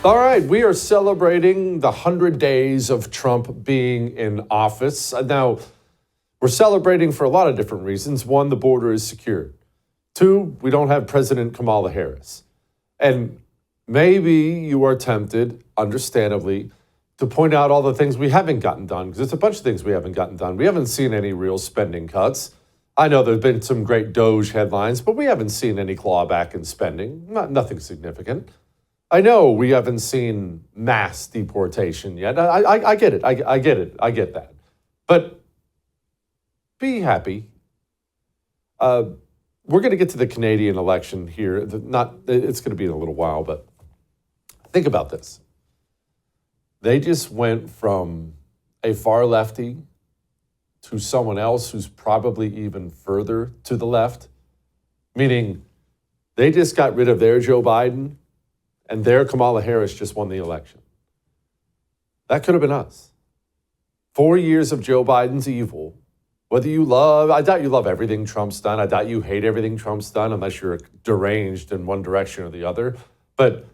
All right, we are celebrating the 100 days of Trump being in office. Now, we're celebrating for a lot of different reasons. One, the border is secured. Two, we don't have President Kamala Harris. And maybe you are tempted, understandably, to point out all the things we haven't gotten done, because it's a bunch of things we haven't gotten done. We haven't seen any real spending cuts. I know there's been some great Doge headlines, but we haven't seen any clawback in spending, nothing significant. I know we haven't seen mass deportation yet. I get it. I get it. I get that. But be happy. We're going to get to the Canadian election here. It's going to be in a little while, but think about this. They just went from a far lefty to someone else who's probably even further to the left, meaning they just got rid of their Joe Biden and their Kamala Harris just won the election. That could have been us. 4 years of Joe Biden's evil. Whether you love, I doubt you love everything Trump's done. I doubt you hate everything Trump's done unless you're deranged in one direction or the other. But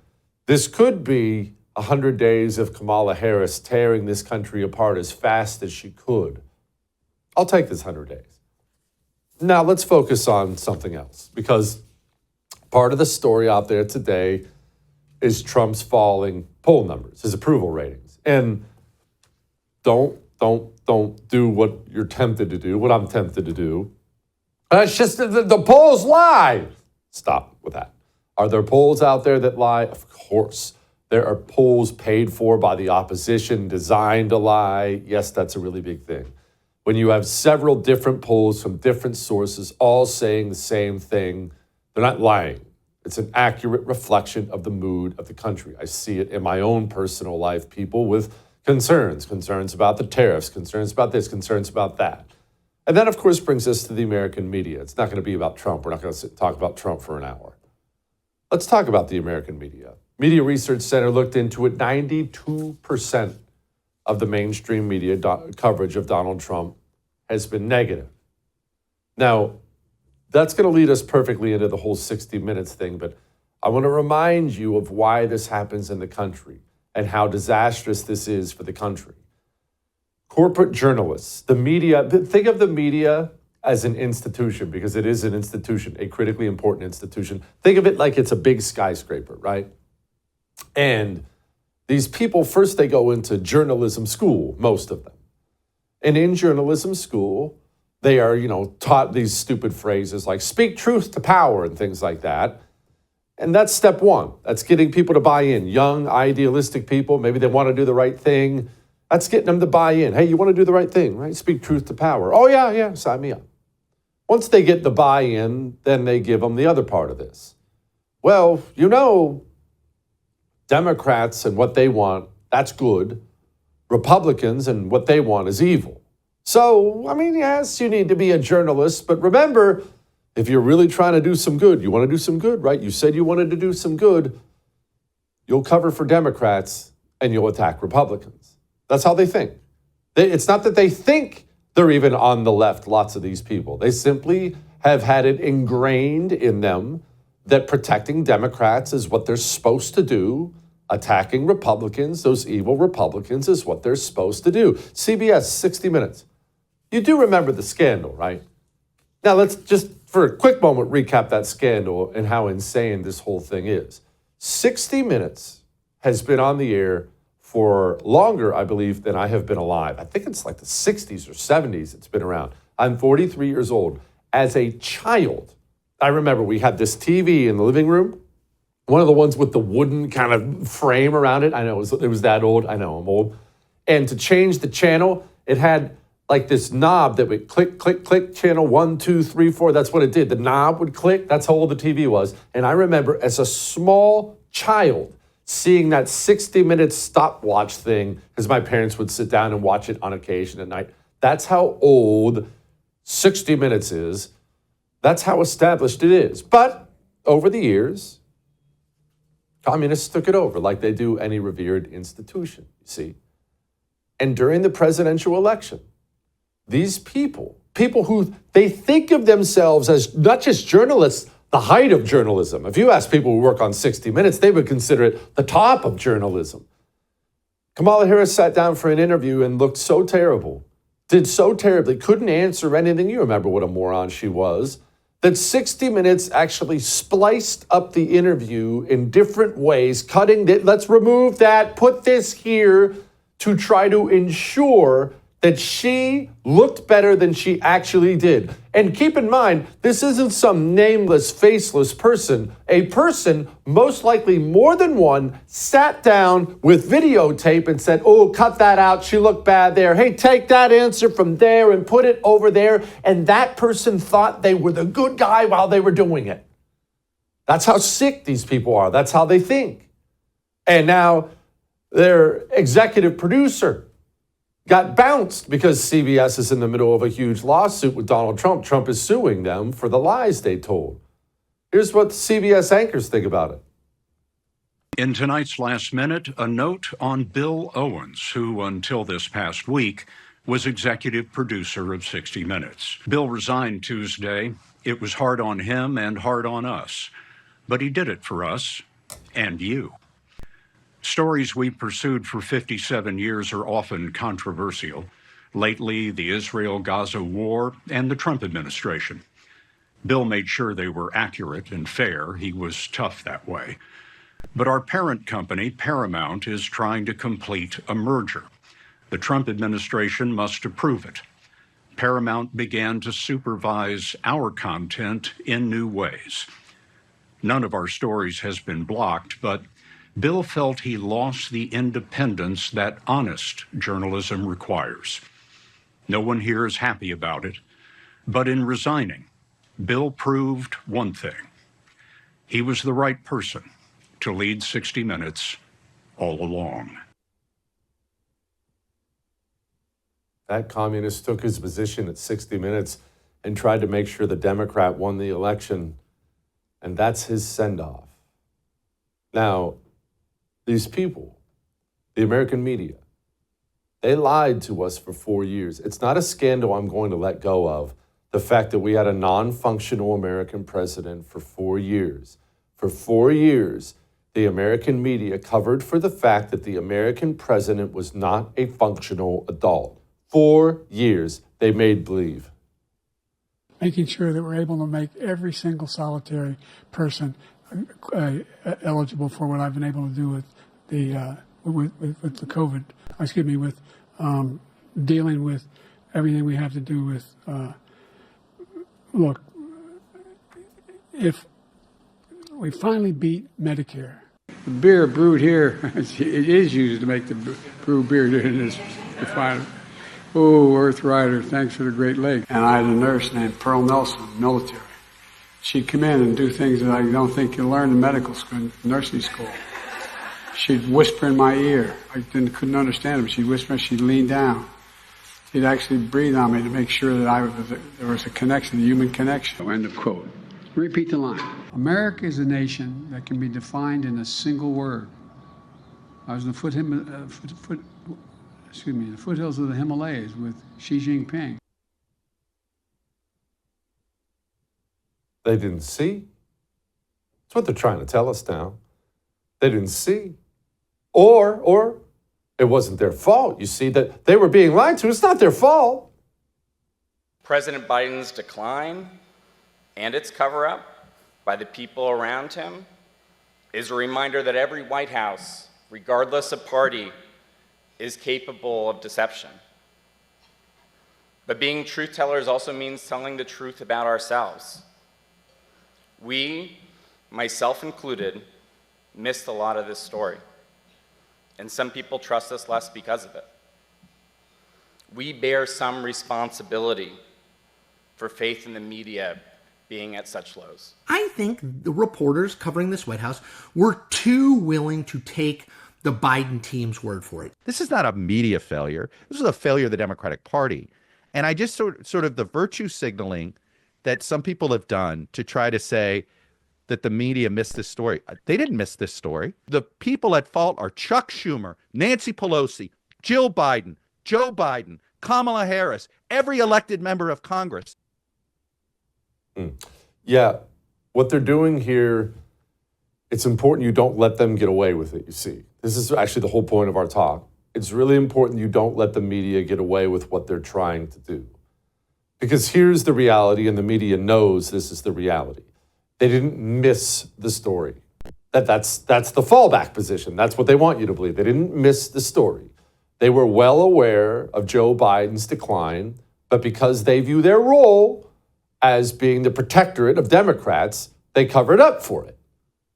this could be 100 days of Kamala Harris tearing this country apart as fast as she could. I'll take this 100 days. Now let's focus on something else, because part of the story out there today is Trump's falling poll numbers, his approval ratings. And don't do what you're tempted to do, what I'm tempted to do. It's just the polls lie. Stop with that. Are there polls out there that lie? Of course. There are polls paid for by the opposition, designed to lie. Yes, that's a really big thing. When you have several different polls from different sources all saying the same thing, they're not lying. It's an accurate reflection of the mood of the country. I see it in my own personal life, people with concerns about the tariffs, concerns about this, concerns about that. And that, of course, brings us to the American media. It's not going to be about Trump. We're not going to talk about Trump for an hour. Let's talk about the American media. Media Research Center looked into it. 92% of the mainstream media coverage of Donald Trump has been negative. Now, that's going to lead us perfectly into the whole 60 Minutes thing, but I want to remind you of why this happens in the country and how disastrous this is for the country. Corporate journalists, the media, think of the media as an institution, because it is an institution, a critically important institution. Think of it like it's a big skyscraper, right? And these people, first they go into journalism school, most of them. And in journalism school, they are, taught these stupid phrases like speak truth to power and things like that. And that's step one. That's getting people to buy in. Young, idealistic people, maybe they want to do the right thing. That's getting them to buy in. Hey, you want to do the right thing, right? Speak truth to power. Oh, yeah, sign me up. Once they get the buy-in, then they give them the other part of this. Well, Democrats and what they want, that's good. Republicans and what they want is evil. So, yes, you need to be a journalist, but remember, if you're really trying to do some good, you want to do some good, right? You said you wanted to do some good, you'll cover for Democrats and you'll attack Republicans. That's how they think. It's not that they think they're even on the left, lots of these people. They simply have had it ingrained in them that protecting Democrats is what they're supposed to do. Attacking Republicans, those evil Republicans, is what they're supposed to do. CBS, 60 Minutes. You do remember the scandal, right? Now let's just, for a quick moment, recap that scandal and how insane this whole thing is. 60 Minutes has been on the air for longer, I believe, than I have been alive. I think it's like the 60s or 70s it's been around. I'm 43 years old. As a child, I remember we had this TV in the living room, one of the ones with the wooden kind of frame around it. I know it was that old. I know I'm old. And to change the channel, it had like this knob that would click, click, click, channel 1, 2, 3, 4. That's what it did. The knob would click. That's how old the TV was. And I remember as a small child seeing that 60 Minutes stopwatch thing, because my parents would sit down and watch it on occasion at night. That's how old 60 Minutes is. That's how established it is. But over the years, communists took it over like they do any revered institution, you see. And during the presidential election, these people who they think of themselves as not just journalists, the height of journalism. If you ask people who work on 60 Minutes, they would consider it the top of journalism. Kamala Harris sat down for an interview and looked so terrible, did so terribly, couldn't answer anything. You remember what a moron she was. That 60 Minutes actually spliced up the interview in different ways, cutting it. Let's remove that, put this here to try to ensure that she looked better than she actually did. And keep in mind, this isn't some nameless, faceless person. A person, most likely more than one, sat down with videotape and said, oh, cut that out. She looked bad there. Hey, take that answer from there and put it over there. And that person thought they were the good guy while they were doing it. That's how sick these people are. That's how they think. And now their executive producer got bounced because CBS is in the middle of a huge lawsuit with Donald Trump. Trump is suing them for the lies they told. Here's what the CBS anchors think about it. In tonight's Last Minute, a note on Bill Owens, who until this past week was executive producer of 60 Minutes. Bill resigned Tuesday. It was hard on him and hard on us, but he did it for us and you. Stories we pursued for 57 years are often controversial. Lately, the Israel-Gaza war and the Trump administration. Bill made sure they were accurate and fair. He was tough that way. But our parent company, Paramount, is trying to complete a merger. The Trump administration must approve it. Paramount began to supervise our content in new ways. None of our stories has been blocked, but Bill felt he lost the independence that honest journalism requires. No one here is happy about it, but in resigning, Bill proved one thing. He was the right person to lead 60 Minutes all along. That communist took his position at 60 Minutes and tried to make sure the Democrat won the election, and that's his send-off. Now, these people, the American media, they lied to us for 4 years. It's not a scandal I'm going to let go of. The fact that we had a non-functional American president for 4 years. For 4 years, the American media covered for the fact that the American president was not a functional adult. 4 years they made believe. Making sure that we're able to make every single solitary person eligible for what I've been able to do with the COVID. With dealing with everything we have to do with. Look, if we finally beat Medicare, the beer brewed here, it is used to make the brew beer in this refinery. Oh, Earth Rider, thanks for the Great Lake. And I had a nurse named Pearl Nelson, military. She'd come in and do things that I don't think you learn in medical school, nursing school. She'd whisper in my ear. I couldn't understand her, but she'd whisper, she'd lean down. She'd actually breathe on me to make sure that there was a connection, a human connection. End of quote. Repeat the line. America is a nation that can be defined in a single word. I was in the foothills of the Himalayas with Xi Jinping. They didn't see. That's what they're trying to tell us now. They didn't see. Or it wasn't their fault. You see, that they were being lied to. It's not their fault. President Biden's decline and its cover-up by the people around him is a reminder that every White House, regardless of party, is capable of deception. But being truth tellers also means telling the truth about ourselves. We, myself included, missed a lot of this story. And some people trust us less because of it. We bear some responsibility for faith in the media being at such lows. I think the reporters covering this White House were too willing to take the Biden team's word for it. This is not a media failure. This is a failure of the Democratic Party. And I just sort of the virtue signaling that some people have done to try to say that the media missed this story. They didn't miss this story. The people at fault are Chuck Schumer, Nancy Pelosi, Jill Biden, Joe Biden, Kamala Harris, every elected member of Congress. Yeah, what they're doing here, it's important you don't let them get away with it, you see. This is actually the whole point of our talk. It's really important you don't let the media get away with what they're trying to do. Because here's the reality, and the media knows this is the reality. They didn't miss the story. That's the fallback position. That's what they want you to believe. They didn't miss the story. They were well aware of Joe Biden's decline, but because they view their role as being the protectorate of Democrats, they covered up for it.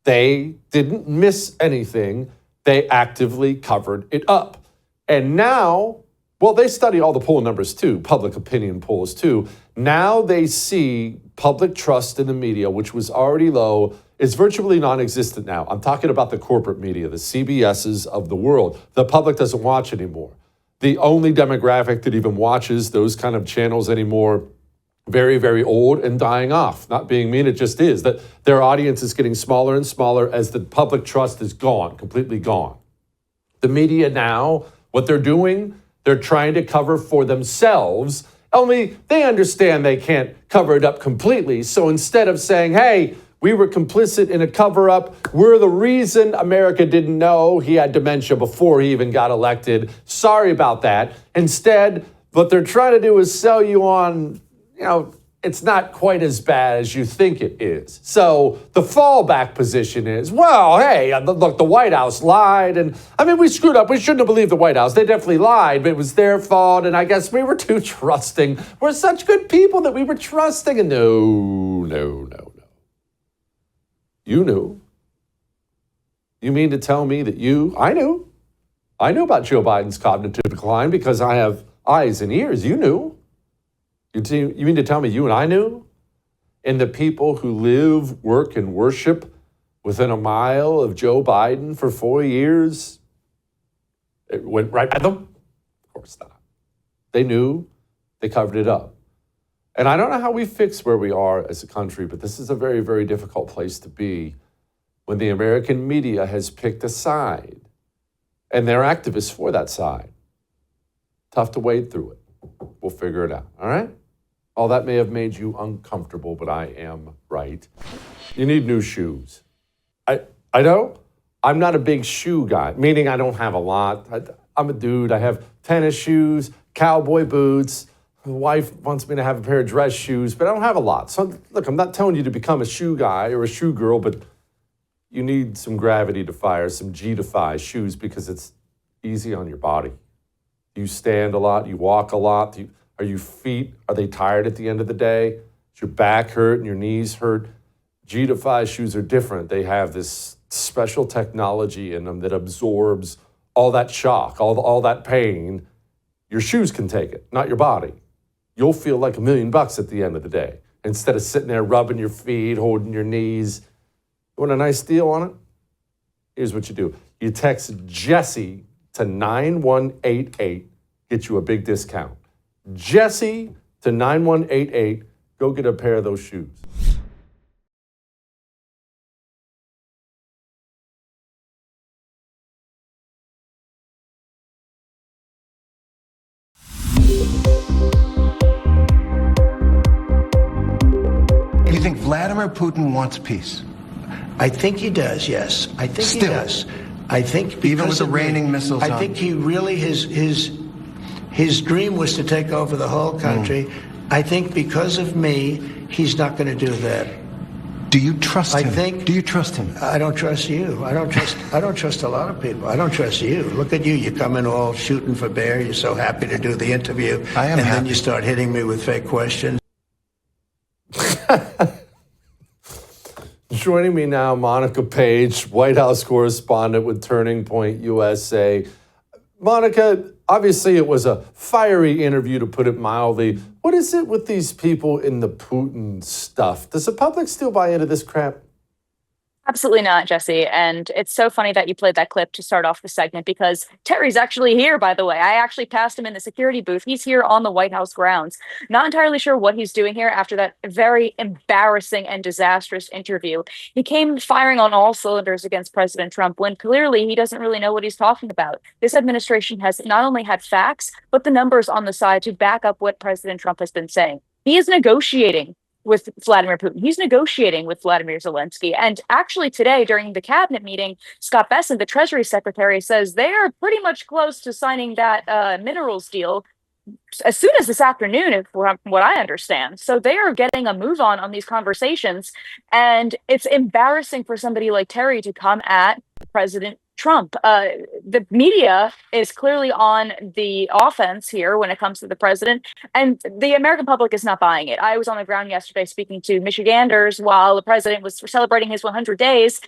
They didn't miss anything. They actively covered it up. And now, well, they study all the poll numbers too, public opinion polls too. Now they see public trust in the media, which was already low, is virtually non-existent now. I'm talking about the corporate media, the CBSs of the world. The public doesn't watch anymore. The only demographic that even watches those kind of channels anymore, very, very old and dying off. Not being mean, it just is. That their audience is getting smaller and smaller as the public trust is gone, completely gone. The media now, what they're doing, they're trying to cover for themselves, only they understand they can't cover it up completely. So instead of saying, hey, we were complicit in a cover-up, we're the reason America didn't know he had dementia before he even got elected, sorry about that. Instead, what they're trying to do is sell you on, it's not quite as bad as you think it is. So the fallback position is, well, hey, look, the White House lied. And we screwed up. We shouldn't have believed the White House. They definitely lied, but it was their fault. And I guess we were too trusting. We're such good people that we were trusting. And no. You knew. You mean to tell me that I knew. I knew about Joe Biden's cognitive decline because I have eyes and ears. You knew. You mean to tell me you and I knew? And the people who live, work, and worship within a mile of Joe Biden for 4 years, it went right by them? Of course not. They knew. They covered it up. And I don't know how we fix where we are as a country, but this is a very, very difficult place to be when the American media has picked a side and they're activists for that side. Tough to wade through it. We'll figure it out, all right? All that may have made you uncomfortable, but I am right. You need new shoes. I know I'm not a big shoe guy, meaning I don't have a lot. I'm a dude. I have tennis shoes, cowboy boots. My wife wants me to have a pair of dress shoes, but I don't have a lot. So look, I'm not telling you to become a shoe guy or a shoe girl, but you need some gravity defy, some G defy shoes because it's easy on your body. You stand a lot, you walk a lot. Are your feet, are they tired at the end of the day? Does your back hurt and your knees hurt? G defy shoes are different. They have this special technology in them that absorbs all that shock, all that pain. Your shoes can take it, not your body. You'll feel like $1 million at the end of the day. Instead of sitting there rubbing your feet, holding your knees. You want a nice deal on it? Here's what you do. You text Jesse to 9188, get you a big discount. Jesse to 9188, go get a pair of those shoes. You think Vladimir Putin wants peace? I think he does, yes. I think Still. he does. I think Even with because the of raining missiles I on? think he really, his dream was to take over the whole country. I think because of me, he's not going to do that. Do you trust him? I think. Do you trust him? I don't trust you. I don't trust a lot of people. I don't trust you. Look at you. You come in all shooting for bear. You're so happy to do the interview. I am And happy. then you start hitting me with fake questions. Joining me now, Monica Page, White House correspondent with Turning Point USA. Monica, obviously it was a fiery interview, to put it mildly. What is it with these people in the Putin stuff? Does the public still buy into this crap? Absolutely not, Jesse. And it's so funny that you played that clip to start off the segment because Terry's actually here, by the way. I actually passed him in the security booth. He's here on the White House grounds. Not entirely sure what he's doing here after that very embarrassing and disastrous interview. He came firing on all cylinders against President Trump when clearly he doesn't really know what he's talking about. This administration has not only had facts, but the numbers on the side to back up what President Trump has been saying. He is negotiating with Vladimir Putin. He's negotiating with Vladimir Zelensky. And actually today, during the cabinet meeting, Scott Bessent, the Treasury Secretary, says they are pretty much close to signing that minerals deal as soon as this afternoon, from what I understand. So they are getting a move on these conversations. And it's embarrassing for somebody like Terry to come at President Trump. The media is clearly on the offense here when it comes to the president, and the American public is not buying it. I was on the ground yesterday speaking to Michiganders while the president was celebrating his 100 days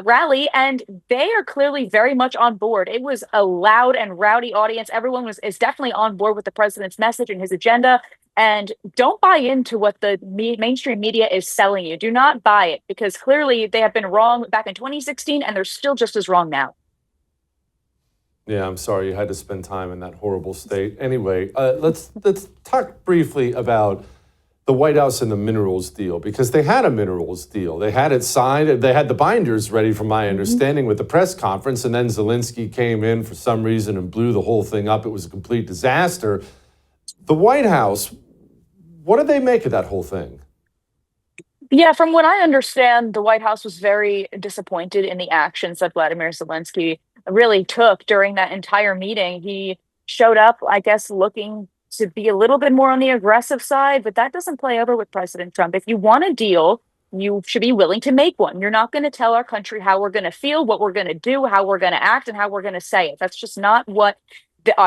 rally, and they are clearly very much on board. It was a loud and rowdy audience. Everyone is definitely on board with the president's message and his agenda. And don't buy into what the mainstream media is selling you. Do not buy it, because clearly they have been wrong back in 2016 and they're still just as wrong now. Yeah, I'm sorry you had to spend time in that horrible state. Anyway, let's talk briefly about the White House and the minerals deal, because they had a minerals deal. They had it signed. They had the binders ready, from my understanding, with the press conference. And then Zelensky came in for some reason and blew the whole thing up. It was a complete disaster. The White House, what did they make of that whole thing? Yeah, from what I understand, the White House was very disappointed in the actions that Vladimir Zelensky really took during that entire meeting. He showed up, I guess, looking to be a little bit more on the aggressive side, but that doesn't play over with President Trump. If you want a deal, you should be willing to make one. You're not going to tell our country how we're going to feel, what we're going to do, how we're going to act, and how we're going to say it. That's just not what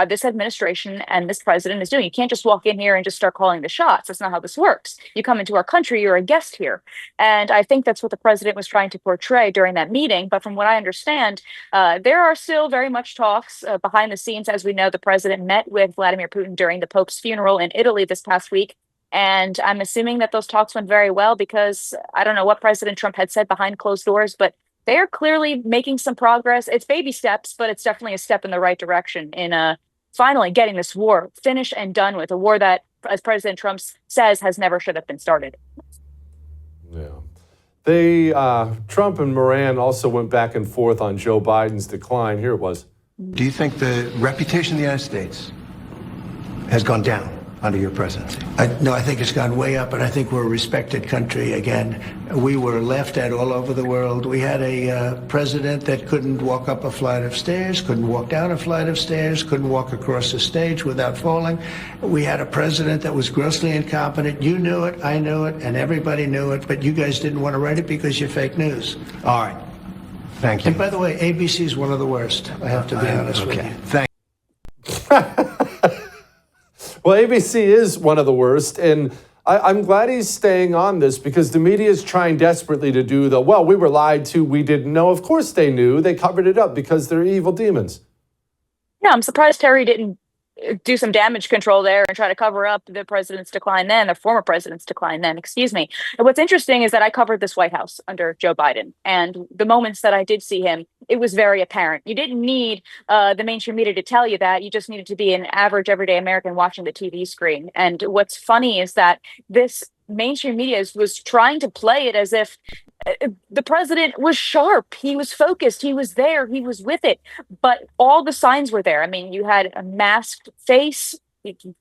this administration and this president is doing. You can't just walk in here and just start calling the shots. That's not how this works. You come into our country, you're a guest here. And I think that's what the president was trying to portray during that meeting. But from what I understand, there are still very much talks behind the scenes. As we know, the president met with Vladimir Putin during the Pope's funeral in Italy this past week. And I'm assuming that those talks went very well, because I don't know what President Trump had said behind closed doors, but they are clearly making some progress. It's baby steps, but it's definitely a step in the right direction in finally getting this war finished and done with, a war that, as President Trump says, has never should have been started. Yeah. Trump and Moran also went back and forth on Joe Biden's decline. Here it was. Do you think the reputation of the United States has gone down under your presidency? No, I think it's gone way up, and I think we're a respected country again. We were laughed at all over the world. We had a president that couldn't walk up a flight of stairs, couldn't walk down a flight of stairs, couldn't walk across a stage without falling. We had a president that was grossly incompetent. You knew it, I knew it, and everybody knew it, but you guys didn't want to write it because you're fake news. All right. Thank you. And by the way, ABC is one of the worst. I have to be honest with you. Thank Well, ABC is one of the worst, and I'm glad he's staying on this, because the media is trying desperately to do we were lied to, we didn't know. Of course they knew. They covered it up because they're evil demons. Yeah, I'm surprised Terry didn't do some damage control there and try to cover up the president's decline then, the former president's decline then, excuse me. And what's interesting is that I covered this White House under Joe Biden, and the moments that I did see him, it was very apparent. You didn't need the mainstream media to tell you that. You just needed to be an average everyday American watching the TV screen. And what's funny is that this mainstream media was trying to play it as if the president was sharp, he was focused, he was there, he was with it, but all the signs were there. I mean, you had a masked face,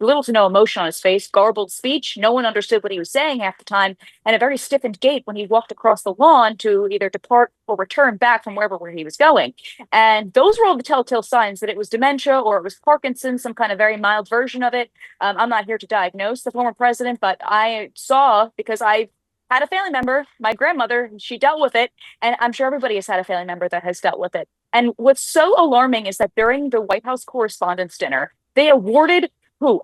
little to no emotion on his face, garbled speech, no one understood what he was saying half the time, and a very stiffened gait when he walked across the lawn to either depart or return back from where he was going. And those were all the telltale signs that it was dementia or it was Parkinson's, some kind of very mild version of it. I'm not here to diagnose the former president, but I saw, because I had a family member, my grandmother, she dealt with it, and I'm sure everybody has had a family member that has dealt with it. And what's so alarming is that during the White House Correspondents' Dinner, they awarded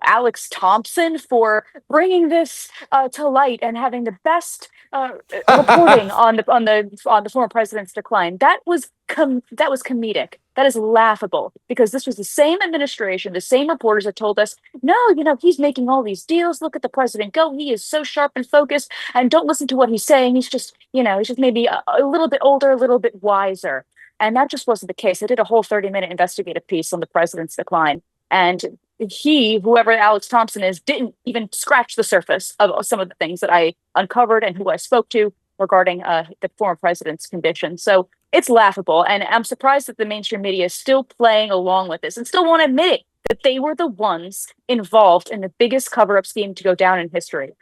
Alex Thompson for bringing this to light and having the best reporting on the former president's decline. That was comedic. That is laughable, because this was the same administration, the same reporters that told us, no, he's making all these deals. Look at the president go. He is so sharp and focused, and don't listen to what he's saying. He's just maybe a little bit older, a little bit wiser. And that just wasn't the case. I did a whole 30-minute investigative piece on the president's decline. And whoever Alex Thompson is, didn't even scratch the surface of some of the things that I uncovered and who I spoke to regarding the former president's condition. So it's laughable. And I'm surprised that the mainstream media is still playing along with this and still won't admit it, that they were the ones involved in the biggest cover-up scheme to go down in history.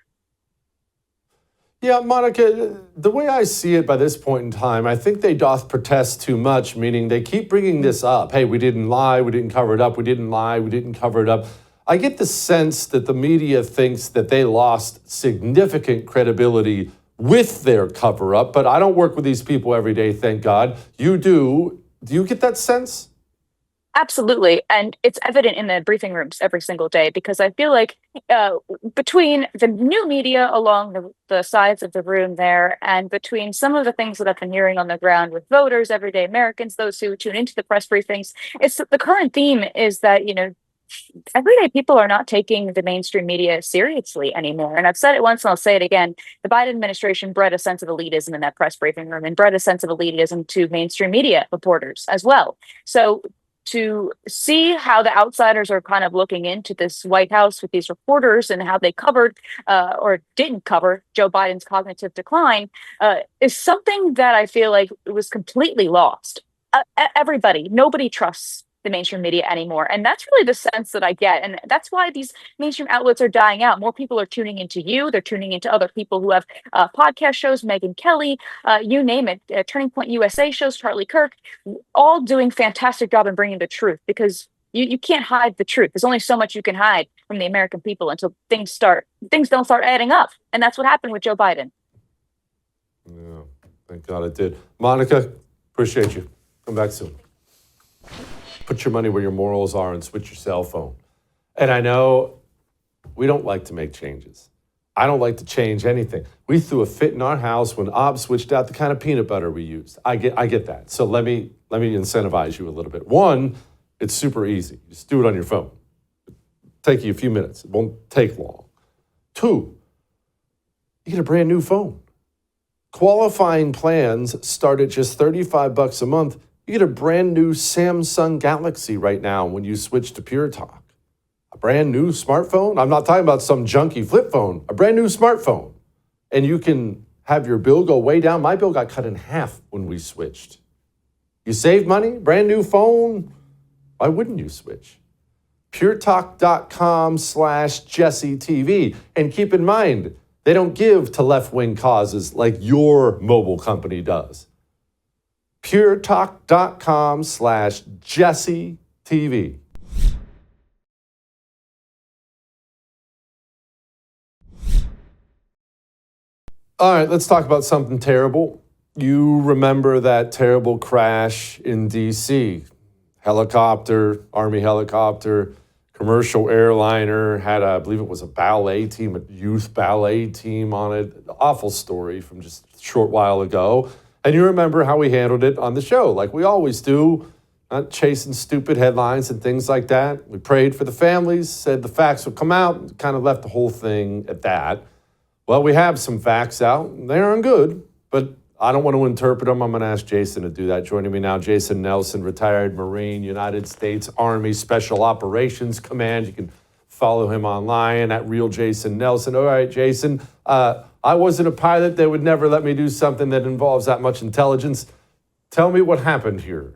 Yeah, Monica, the way I see it by this point in time, I think they doth protest too much, meaning they keep bringing this up. Hey, we didn't lie, we didn't cover it up, we didn't lie, we didn't cover it up. I get the sense that the media thinks that they lost significant credibility with their cover up, but I don't work with these people every day, thank God. You do. Do you get that sense? Absolutely. And it's evident in the briefing rooms every single day because I feel like between the new media along the sides of the room there and between some of the things that I've been hearing on the ground with voters, everyday Americans, those who tune into the press briefings, it's the current theme is that, everyday people are not taking the mainstream media seriously anymore. And I've said it once and I'll say it again. The Biden administration bred a sense of elitism in that press briefing room and bred a sense of elitism to mainstream media reporters as well. So to see how the outsiders are kind of looking into this White House with these reporters and how they covered or didn't cover Joe Biden's cognitive decline is something that I feel like it was completely lost. Everybody, nobody trusts the mainstream media anymore. And that's really the sense that I get. And that's why these mainstream outlets are dying out. More people are tuning into you. They're tuning into other people who have podcast shows, Megyn Kelly, you name it, Turning Point USA shows, Charlie Kirk, all doing fantastic job in bringing the truth because you can't hide the truth. There's only so much you can hide from the American people until things don't start adding up. And that's what happened with Joe Biden. Yeah, thank God it did. Monica, appreciate you. Come back soon. Put your money where your morals are and switch your cell phone. And I know we don't like to make changes. I don't like to change anything. We threw a fit in our house when Ob switched out the kind of peanut butter we used. I get that. So let me incentivize you a little bit. One, it's super easy. Just do it on your phone. It'll take you a few minutes. It won't take long. Two, you get a brand new phone. Qualifying plans start at just $35 a month. You get a brand new Samsung Galaxy right now when you switch to Pure Talk. A brand new smartphone. I'm not talking about some junky flip phone. A brand new smartphone. And you can have your bill go way down. My bill got cut in half when we switched. You save money, brand new phone. Why wouldn't you switch? puretalk.com/JesseTV. And keep in mind, they don't give to left-wing causes like your mobile company does. puretalk.com/JesseTV. All right, let's talk about something terrible. You remember that terrible crash in D.C. Helicopter, Army helicopter, commercial airliner, had I believe it was a ballet team, a youth ballet team on it. Awful story from just a short while ago. And you remember how we handled it on the show, like we always do, not chasing stupid headlines and things like that. We prayed for the families, said the facts would come out, and kind of left the whole thing at that. Well, we have some facts out. They aren't good, but I don't want to interpret them. I'm going to ask Jason to do that. Joining me now, Jason Nelson, retired Marine, United States Army Special Operations Command. You can follow him online at Real Jason Nelson. All right, Jason, I wasn't a pilot. They would never let me do something that involves that much intelligence. Tell me what happened here.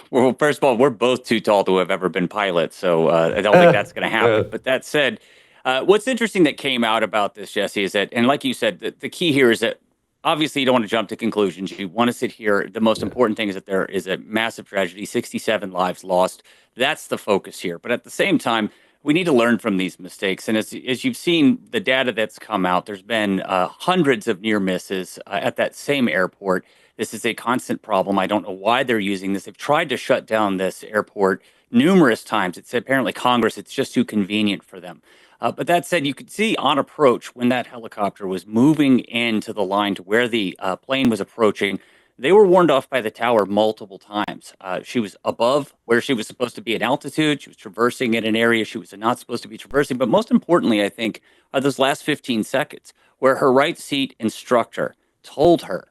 Well, first of all, we're both too tall to have ever been pilots, so I don't think that's going to happen. But that said, what's interesting that came out about this, Jesse, is that, and like you said, the key here is that obviously you don't want to jump to conclusions. You want to sit here. The most important thing is that there is a massive tragedy, 67 lives lost. That's the focus here. But at the same time, we need to learn from these mistakes. And as you've seen the data that's come out, there's been hundreds of near misses at that same airport. This is a constant problem. I don't know why they're using this. They've tried to shut down this airport numerous times. It's apparently Congress. It's just too convenient for them. But that said, you could see on approach when that helicopter was moving into the line to where the plane was approaching, they were warned off by the tower multiple times. She was above where she was supposed to be in altitude. She was traversing in an area she was not supposed to be traversing. But most importantly, I think, are those last 15 seconds where her right seat instructor told her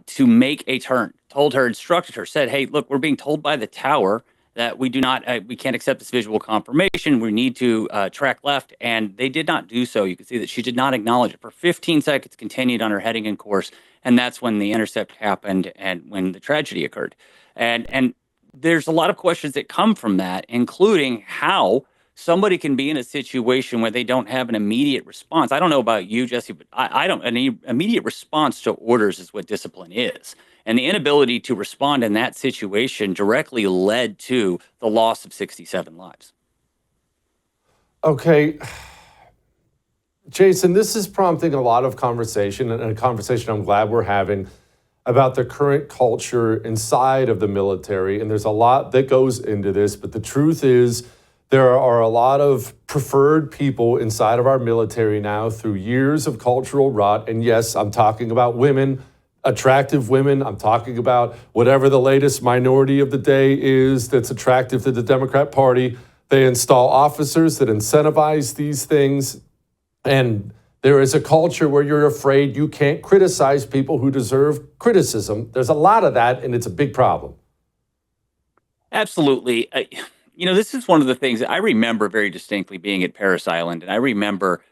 to make a turn, instructed her, said, hey, look, we're being told by the tower that we can't accept this visual confirmation. We need to track left. And they did not do so. You can see that she did not acknowledge it. For 15 seconds, continued on her heading and course. And that's when the intercept happened and when the tragedy occurred. And there's a lot of questions that come from that, including how somebody can be in a situation where they don't have an immediate response. I don't know about you, Jesse, but I don't. An immediate response to orders is what discipline is. And the inability to respond in that situation directly led to the loss of 67 lives. Okay. Jason, this is prompting a lot of conversation, and a conversation I'm glad we're having about the current culture inside of the military. And there's a lot that goes into this, but the truth is there are a lot of preferred people inside of our military now through years of cultural rot. And yes, I'm talking about women, attractive women. I'm talking about whatever the latest minority of the day is that's attractive to the Democrat Party. They install officers that incentivize these things. And there is a culture where you're afraid you can't criticize people who deserve criticism. There's a lot of that, and it's a big problem. Absolutely. This is one of the things that I remember very distinctly being at Paris Island. And I remember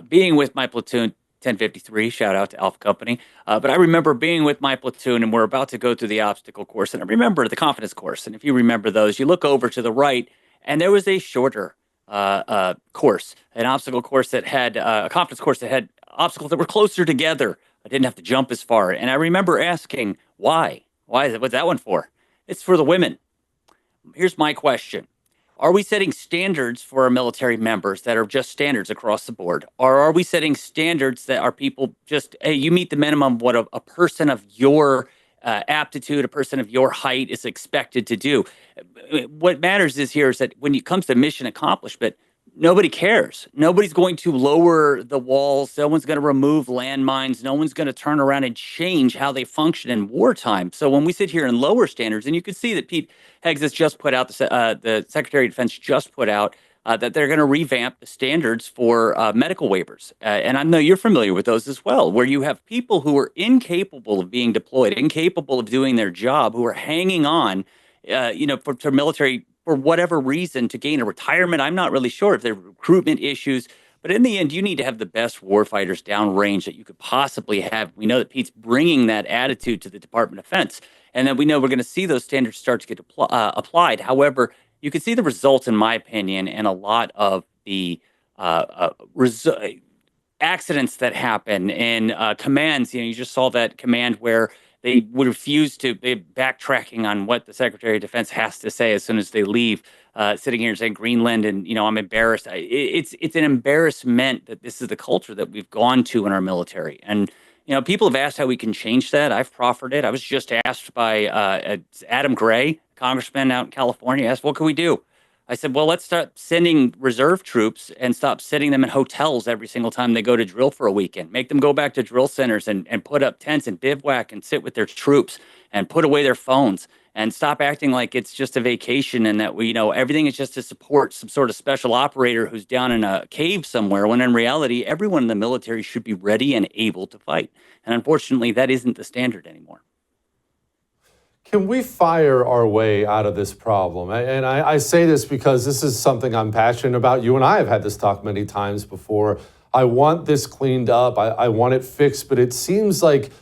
being with my platoon, 1053, shout out to Alpha Company. But I remember being with my platoon, and we're about to go through the obstacle course. And I remember the confidence course. And if you remember those, you look over to the right, and there was a shorter course, an obstacle course that had a confidence course that had obstacles that were closer together. I didn't have to jump as far. And I remember asking, why? Why is it? What's that one for? It's for the women. Here's my question. Are we setting standards for our military members that are just standards across the board? Or are we setting standards that are people just, hey, you meet the minimum of what a person of your aptitude, a person of your height is expected to do? What matters is that when it comes to mission accomplishment, nobody cares. Nobody's going to lower the walls. No one's going to remove landmines. No one's going to turn around and change how they function in wartime. So when we sit here and lower standards, and you can see that Pete Heggs has just put out, the Secretary of Defense just put out that they're going to revamp the standards for medical waivers. And I know you're familiar with those as well, where you have people who are incapable of being deployed, incapable of doing their job, who are hanging on, for military for whatever reason to gain a retirement. I'm not really sure if there are recruitment issues, but in the end, you need to have the best warfighters downrange that you could possibly have. We know that Pete's bringing that attitude to the Department of Defense, and then we know we're going to see those standards start to get applied. However, you can see the results, in my opinion, in a lot of the accidents that happen in commands. You just saw that command where they would refuse to, they backtracking on what the Secretary of Defense has to say as soon as they leave, sitting here and saying Greenland, and I'm embarrassed. It's an embarrassment that this is the culture that we've gone to in our military. And people have asked how we can change that. I've proffered it. I was just asked by Adam Gray, congressman out in California, asked, what can we do? I said, well, let's start sending reserve troops and stop sitting them in hotels every single time they go to drill for a weekend. Make them go back to drill centers and put up tents and bivouac and sit with their troops and put away their phones and stop acting like it's just a vacation and that everything is just to support some sort of special operator who's down in a cave somewhere, when in reality, everyone in the military should be ready and able to fight. And unfortunately, that isn't the standard anymore. Can we fire our way out of this problem? And I say this because this is something I'm passionate about. You and I have had this talk many times before. I want this cleaned up. I want it fixed, but it seems like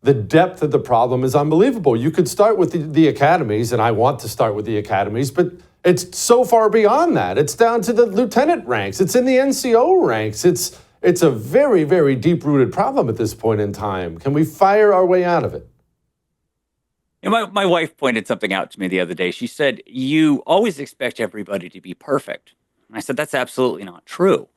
the depth of the problem is unbelievable. You could start with the academies, and I want to start with the academies, but it's so far beyond that. It's down to the lieutenant ranks. It's in the NCO ranks. It's a very, very deep-rooted problem at this point in time. Can we fire our way out of it? My wife pointed something out to me the other day. She said, you always expect everybody to be perfect. And I said, that's absolutely not true.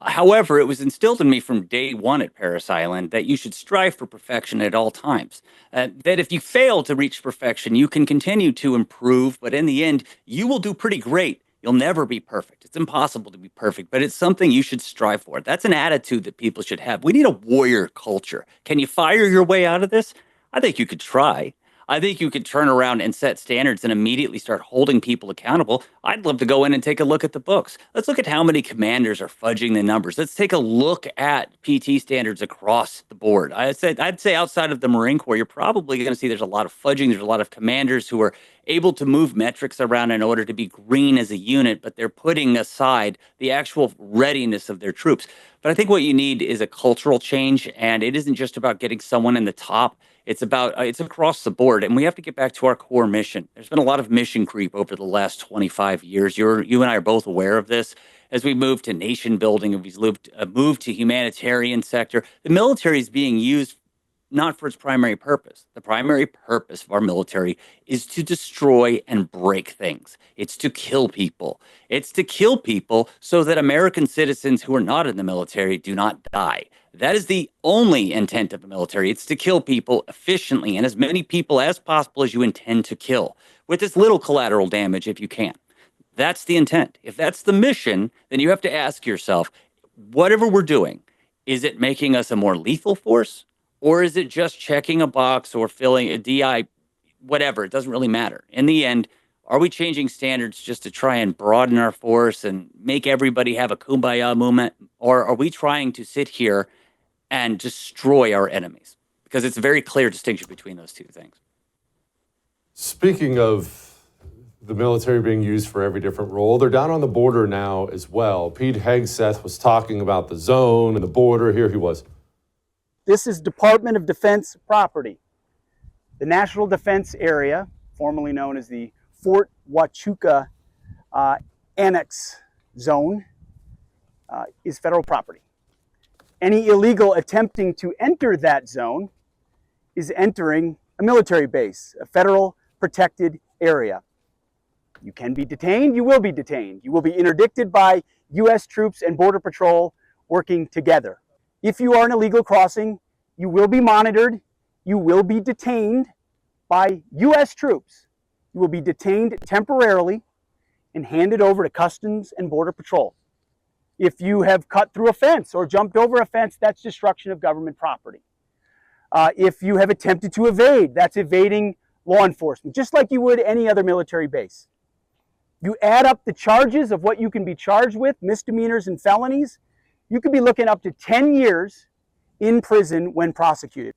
However, it was instilled in me from day one at Paris Island that you should strive for perfection at all times. That if you fail to reach perfection, you can continue to improve, but in the end, you will do pretty great. You'll never be perfect. It's impossible to be perfect, but it's something you should strive for. That's an attitude that people should have. We need a warrior culture. Can you fire your way out of this? I think you could try. I think you could turn around and set standards and immediately start holding people accountable. I'd love to go in and take a look at the books. Let's look at how many commanders are fudging the numbers. Let's take a look at PT standards across the board. I'd say outside of the Marine Corps, you're probably going to see there's a lot of fudging. There's a lot of commanders who are able to move metrics around in order to be green as a unit, but they're putting aside the actual readiness of their troops. But I think what you need is a cultural change, and it isn't just about getting someone in the top. It's about it's across the board, and we have to get back to our core mission. There's been a lot of mission creep over the last 25 years. You and I are both aware of this. As we move to nation building, as we move to humanitarian sector, the military is being used not for its primary purpose. The primary purpose of our military is to destroy and break things. It's to kill people. It's to kill people so that American citizens who are not in the military do not die. That is the only intent of the military. It's to kill people efficiently and as many people as possible as you intend to kill, with as little collateral damage if you can. That's the intent. If that's the mission, then you have to ask yourself, whatever we're doing, is it making us a more lethal force? Or is it just checking a box or filling a DI, whatever? It doesn't really matter. In the end, are we changing standards just to try and broaden our force and make everybody have a kumbaya movement? Or are we trying to sit here and destroy our enemies? Because it's a very clear distinction between those two things. Speaking of the military being used for every different role, they're down on the border now as well. Pete Hegseth was talking about the zone and the border. Here he was. This is Department of Defense property. The National Defense Area, formerly known as the Fort Huachuca Annex Zone, is federal property. Any illegal attempting to enter that zone is entering a military base, a federal protected area. You can be detained, you will be detained. You will be interdicted by U.S. troops and Border Patrol working together. If you are an illegal crossing, you will be monitored, you will be detained by U.S. troops. You will be detained temporarily and handed over to Customs and Border Patrol. If you have cut through a fence or jumped over a fence, that's destruction of government property. If you have attempted to evade, that's evading law enforcement, just like you would any other military base. You add up the charges of what you can be charged with, misdemeanors and felonies, you could be looking up to 10 years in prison when prosecuted.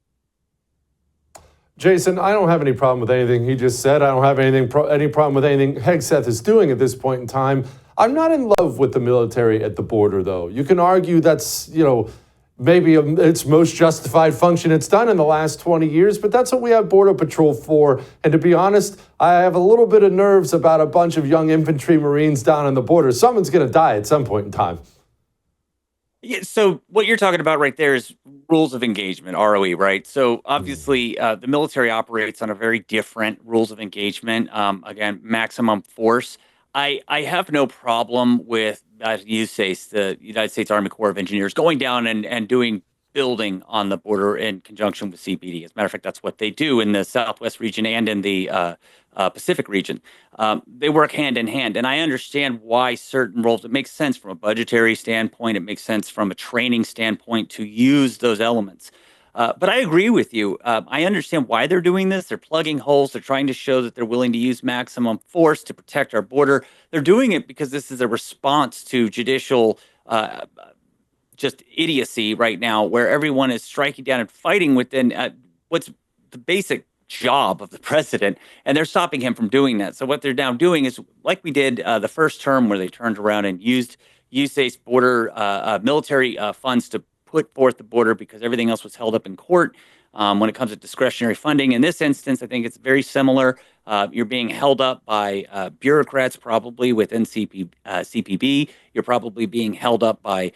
Jason, I don't have any problem with anything he just said. I don't have any problem with anything Hegseth is doing at this point in time. I'm not in love with the military at the border, though. You can argue that's, maybe its most justified function it's done in the last 20 years, but that's what we have Border Patrol for. And to be honest, I have a little bit of nerves about a bunch of young infantry Marines down on the border. Someone's going to die at some point in time. Yeah, so what you're talking about right there is rules of engagement, ROE, right? So obviously the military operates on a very different rules of engagement. Again, maximum force. I have no problem with, as you say, the United States Army Corps of Engineers going down and doing building on the border in conjunction with CBD. As a matter of fact, that's what they do in the Southwest region and in the Pacific region. They work hand in hand. And I understand why certain roles, it makes sense from a budgetary standpoint. It makes sense from a training standpoint to use those elements. But I agree with you. I understand why they're doing this. They're plugging holes. They're trying to show that they're willing to use maximum force to protect our border. They're doing it because this is a response to judicial just idiocy right now, where everyone is striking down and fighting within what's the basic job of the president, and they're stopping him from doing that. So what they're now doing is, like we did the first term, where they turned around and used USA's border military funds to put forth the border because everything else was held up in court. When it comes to discretionary funding, in this instance, I think it's very similar. You're being held up by bureaucrats, probably within CPB. You're probably being held up by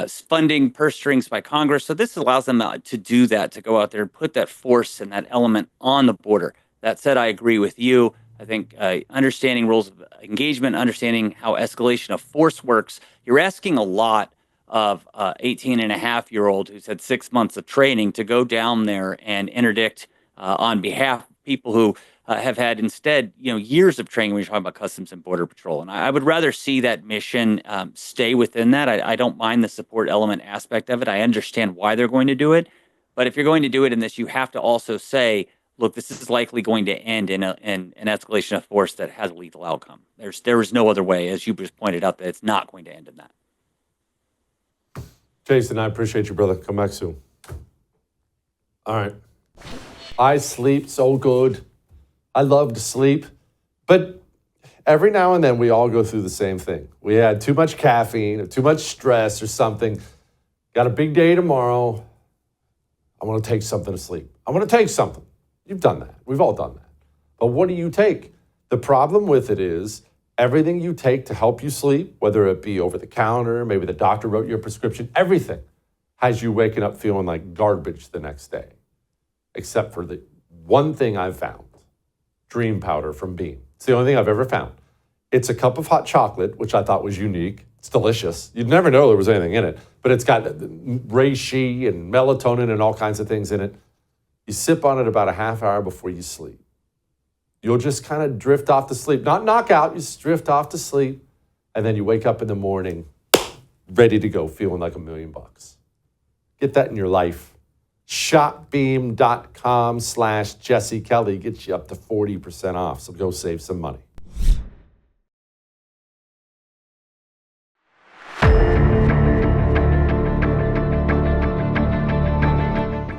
funding purse strings by Congress. So this allows them to do that, to go out there and put that force and that element on the border. That said, I agree with you. I think understanding rules of engagement, understanding how escalation of force works, you're asking a lot of 18-and-a-half-year-old who's had 6 months of training to go down there and interdict on behalf of people who have had instead, years of training when you're talking about Customs and Border Patrol. And I would rather see that mission stay within that. I don't mind the support element aspect of it. I understand why they're going to do it. But if you're going to do it in this, you have to also say, look, this is likely going to end in an escalation of force that has a lethal outcome. There is no other way, as you just pointed out, that it's not going to end in that. Jason, I appreciate you, brother. Come back soon. All right. I sleep so good. I love to sleep. But every now and then we all go through the same thing. We had too much caffeine or too much stress or something. Got a big day tomorrow. I want to take something to sleep. I want to take something. You've done that. We've all done that. But what do you take? The problem with it is everything you take to help you sleep, whether it be over the counter, maybe the doctor wrote you a prescription, everything has you waking up feeling like garbage the next day. Except for the one thing I've found, dream powder from Beam. It's the only thing I've ever found. It's a cup of hot chocolate, which I thought was unique. It's delicious. You'd never know there was anything in it, but it's got reishi and melatonin and all kinds of things in it. You sip on it about a half hour before you sleep. You'll just kind of drift off to sleep. Not knock out, you just drift off to sleep. And then you wake up in the morning, ready to go, feeling like $1 million. Get that in your life. Shopbeam.com/Jesse Kelly gets you up to 40% off. So go save some money.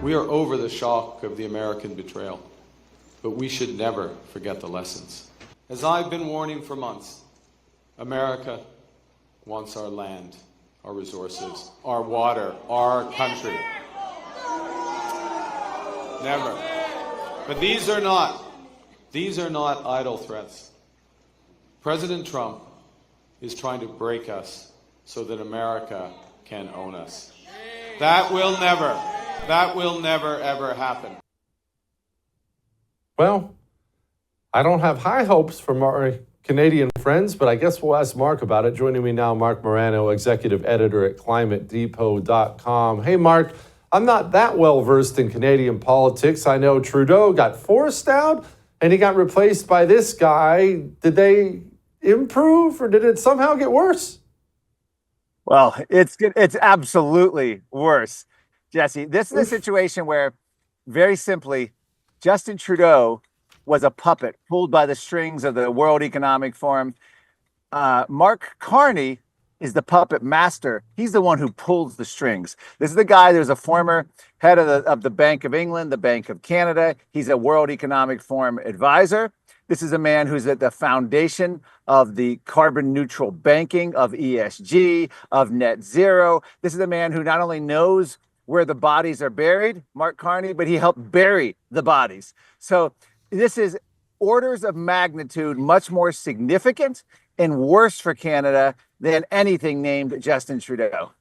We are over the shock of the American betrayal, but we should never forget the lessons. As I've been warning for months, America wants our land, our resources, our water, our country. Never. But these are not idle threats. President Trump is trying to break us so that America can own us. That will never ever happen. Well, I don't have high hopes for our Canadian friends, but I guess we'll ask Mark about it. Joining me now, Mark Morano, executive editor at climatedepot.com. Hey, Mark, I'm not that well versed in Canadian politics. I know Trudeau got forced out and he got replaced by this guy. Did they improve or did it somehow get worse? Well, it's absolutely worse, Jesse. This is a situation where, very simply, Justin Trudeau was a puppet pulled by the strings of the World Economic Forum. Mark Carney is the puppet master. He's the one who pulls the strings. This is the guy that was a former head of the Bank of England, the Bank of Canada. He's a World Economic Forum advisor. This is a man who's at the foundation of the carbon neutral banking, of ESG, of net zero. This is a man who not only knows where the bodies are buried, Mark Carney, but he helped bury the bodies. So this is orders of magnitude much more significant and worse for Canada than anything named Justin Trudeau.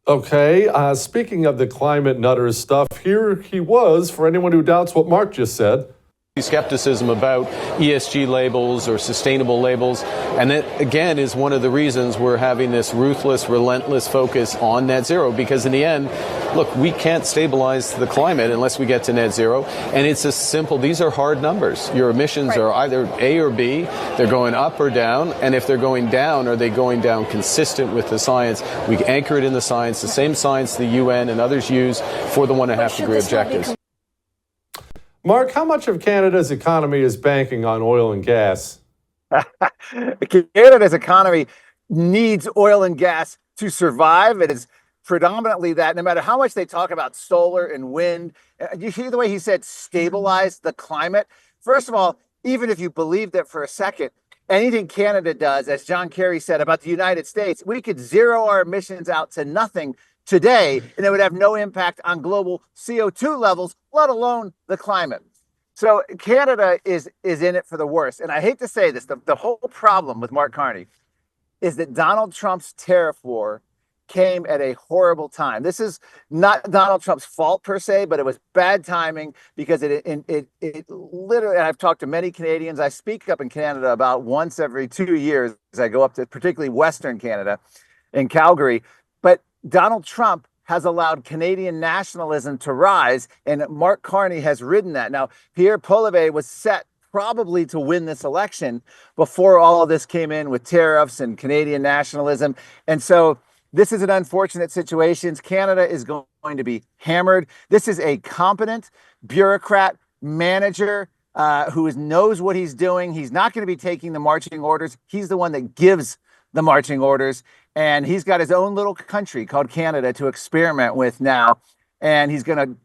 Okay, speaking of the climate nutters stuff, here he was, for anyone who doubts what Mark just said. Skepticism about ESG labels or sustainable labels. And that, again, is one of the reasons we're having this ruthless, relentless focus on net zero, because in the end, look, we can't stabilize the climate unless we get to net zero. And it's a simple, these are hard numbers. Your emissions are either A or B. They're going up or down. And if they're going down, are they going down consistent with the science? We anchor it in the science, the same science the UN and others use for the 1.5 degree objectives. Mark, how much of Canada's economy is banking on oil and gas? Canada's economy needs oil and gas to survive. It is predominantly that, no matter how much they talk about solar and wind. You hear the way he said stabilize the climate. First of all, even if you believe that for a second, anything Canada does, as John Kerry said about the United States, we could zero our emissions out to nothing today, and it would have no impact on global CO2 levels, let alone the climate. So Canada is in it for the worst. And I hate to say this, the whole problem with Mark Carney is that Donald Trump's tariff war came at a horrible time. This is not Donald Trump's fault per se, but it was bad timing because it literally, and I've talked to many Canadians. I speak up in Canada about once every 2 years as I go up to particularly Western Canada in Calgary. But Donald Trump has allowed Canadian nationalism to rise, and Mark Carney has ridden that. Now, Pierre Poilievre was set probably to win this election before all of this came in with tariffs and Canadian nationalism. And so this is an unfortunate situation. Canada is going to be hammered. This is a competent bureaucrat manager who knows what he's doing. He's not going to be taking the marching orders. He's the one that gives the marching orders. And he's got his own little country called Canada to experiment with now. And he's going to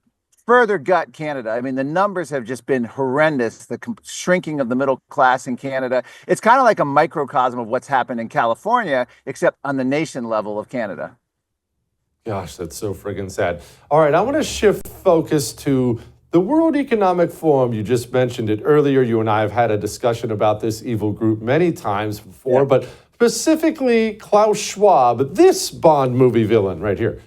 further gut Canada. I mean, the numbers have just been horrendous, the shrinking of the middle class in Canada. It's kind of like a microcosm of what's happened in California, except on the nation level of Canada. Gosh, that's so friggin' sad. All right, I want to shift focus to the World Economic Forum. You just mentioned it earlier. You and I have had a discussion about this evil group many times before, but specifically Klaus Schwab, this Bond movie villain right here.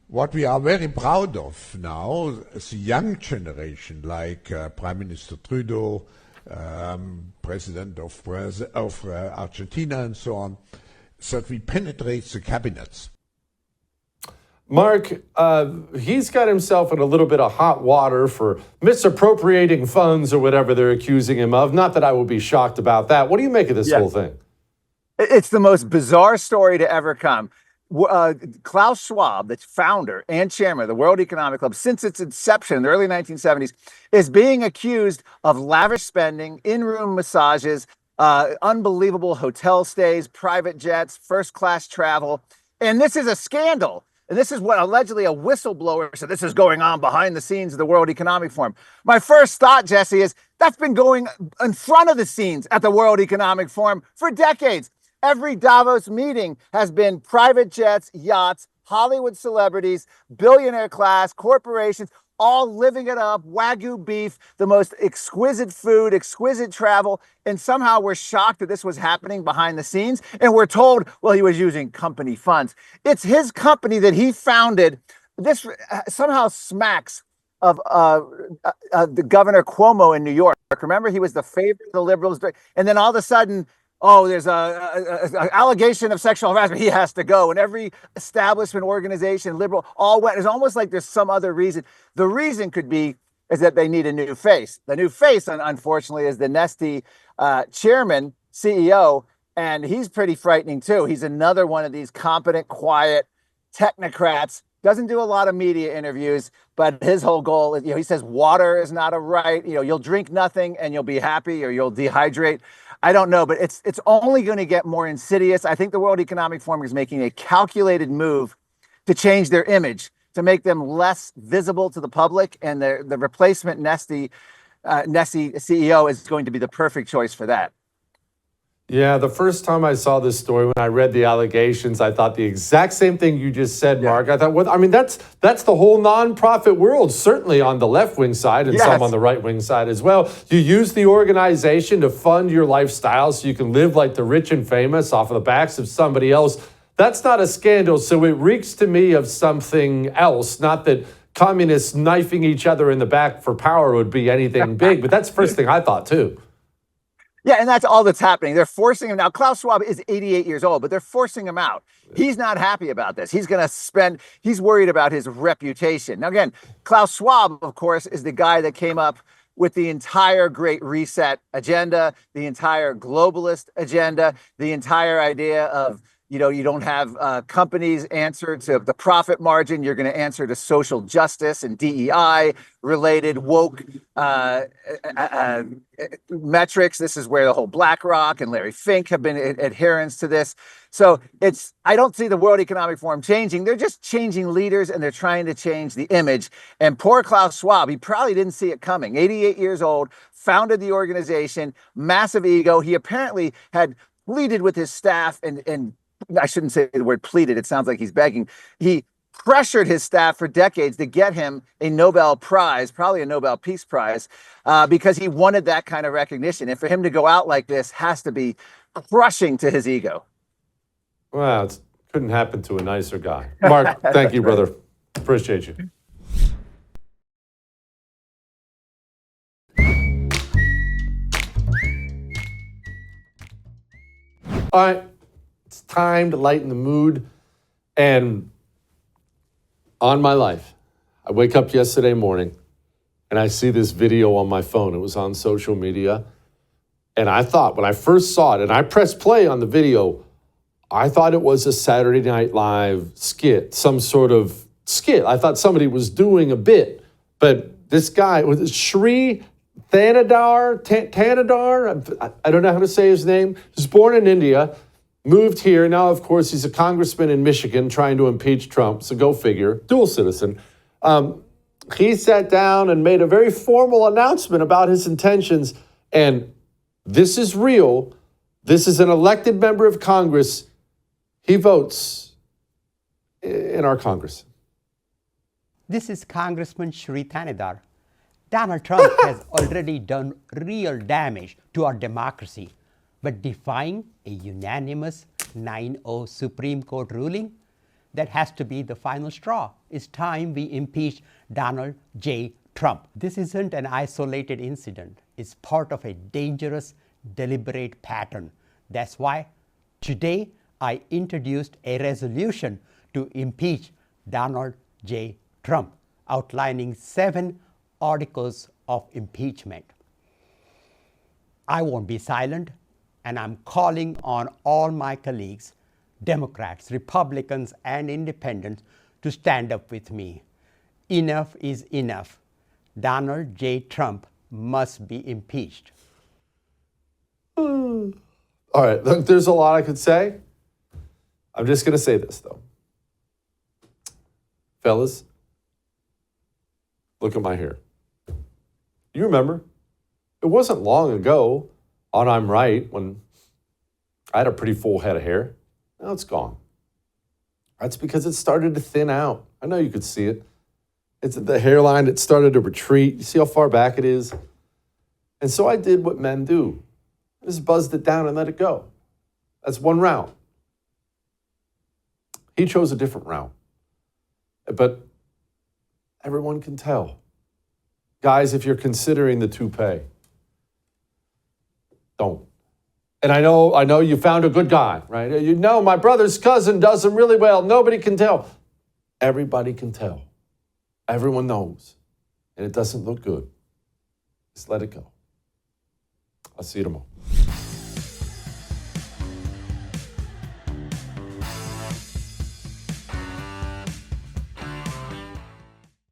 What we are very proud of now, the young generation, like Prime Minister Trudeau, President of Argentina, and so on, that we penetrate the cabinets. Mark, he's got himself in a little bit of hot water for misappropriating funds or whatever they're accusing him of. Not that I would be shocked about that. What do you make of this whole thing? It's the most bizarre story to ever come. Klaus Schwab, the founder and chairman of the World Economic Club, since its inception in the early 1970s, is being accused of lavish spending, in-room massages, unbelievable hotel stays, private jets, first-class travel. And this is a scandal. And this is what allegedly a whistleblower said. This is going on behind the scenes of the World Economic Forum. My first thought, Jesse, is that's been going in front of the scenes at the World Economic Forum for decades. Every Davos meeting has been private jets, yachts, Hollywood celebrities, billionaire class, corporations, all living it up, Wagyu beef, the most exquisite food, exquisite travel. And somehow we're shocked that this was happening behind the scenes. And we're told, well, he was using company funds. It's his company that he founded. This somehow smacks of the Governor Cuomo in New York. Remember, he was the favorite of the liberals. And then all of a sudden, oh, there's a allegation of sexual harassment. He has to go. And every establishment, organization, liberal, all went. It's almost like there's some other reason. The reason could be is that they need a new face. The new face, unfortunately, is the Neste chairman, CEO, and he's pretty frightening too. He's another one of these competent, quiet technocrats. Doesn't do a lot of media interviews, but his whole goal is, he says water is not a right. You'll drink nothing and you'll be happy, or you'll dehydrate. I don't know, but it's only going to get more insidious. I think the World Economic Forum is making a calculated move to change their image, to make them less visible to the public, and the replacement Neste CEO is going to be the perfect choice for that. Yeah, the first time I saw this story, when I read the allegations, I thought the exact same thing you just said, Mark. I thought, well, I mean, that's the whole nonprofit world, certainly on the left-wing side and some on the right-wing side as well. You use the organization to fund your lifestyle so you can live like the rich and famous off of the backs of somebody else. That's not a scandal, so it reeks to me of something else. Not that communists knifing each other in the back for power would be anything big, but that's the first thing I thought, too. Yeah, and that's all that's happening. They're forcing him now. Klaus Schwab is 88 years old, but they're forcing him out. He's not happy about this. He's going to he's worried about his reputation. Now, again, Klaus Schwab, of course, is the guy that came up with the entire Great Reset agenda, the entire globalist agenda, the entire idea of, you don't have companies answer to the profit margin. You're going to answer to social justice and DEI related woke metrics. This is where the whole BlackRock and Larry Fink have been adherents to this. So I don't see the World Economic Forum changing. They're just changing leaders, and they're trying to change the image. And poor Klaus Schwab, he probably didn't see it coming. 88 years old, founded the organization, massive ego. He apparently had pleaded with his staff and I shouldn't say the word pleaded. It sounds like he's begging. He pressured his staff for decades to get him a Nobel Prize, probably a Nobel Peace Prize, because he wanted that kind of recognition. And for him to go out like this has to be crushing to his ego. Well, it couldn't happen to a nicer guy. Mark, thank you, brother. Appreciate you. All right. It's time to lighten the mood. And on my life, I wake up yesterday morning and I see this video on my phone. It was on social media. And I thought, when I first saw it, and I pressed play on the video, I thought it was a Saturday Night Live skit, some sort of skit. I thought somebody was doing a bit. But this guy, was it Shri Thanadar? I don't know how to say his name. He was born in India. Moved here. Now, of course, he's a congressman in Michigan trying to impeach Trump. So go figure. Dual citizen. He sat down and made a very formal announcement about his intentions. And this is real. This is an elected member of Congress. He votes in our Congress. This is Congressman Shri Thanedar. Donald Trump has already done real damage to our democracy, but defying a unanimous 9-0 Supreme Court ruling, that has to be the final straw. It's time we impeach Donald J. Trump. This isn't an isolated incident. It's part of a dangerous, deliberate pattern. That's why today I introduced a resolution to impeach Donald J. Trump, outlining 7 articles of impeachment. I won't be silent, and I'm calling on all my colleagues, Democrats, Republicans, and Independents, to stand up with me. Enough is enough. Donald J. Trump must be impeached. All right, look, there's a lot I could say. I'm just going to say this, though. Fellas, look at my hair. You remember, it wasn't long ago on I'm Right when I had a pretty full head of hair. Now it's gone. That's because it started to thin out. I know you could see it. It's the hairline that started to retreat. You see how far back it is? And so I did what men do. I just buzzed it down and let it go. That's one route. He chose a different route. But everyone can tell. Guys, if you're considering the toupee, don't. And I know you found a good guy, right? You know my brother's cousin does him really well. Nobody can tell. Everybody can tell. Everyone knows. And it doesn't look good. Just let it go. I'll see you tomorrow.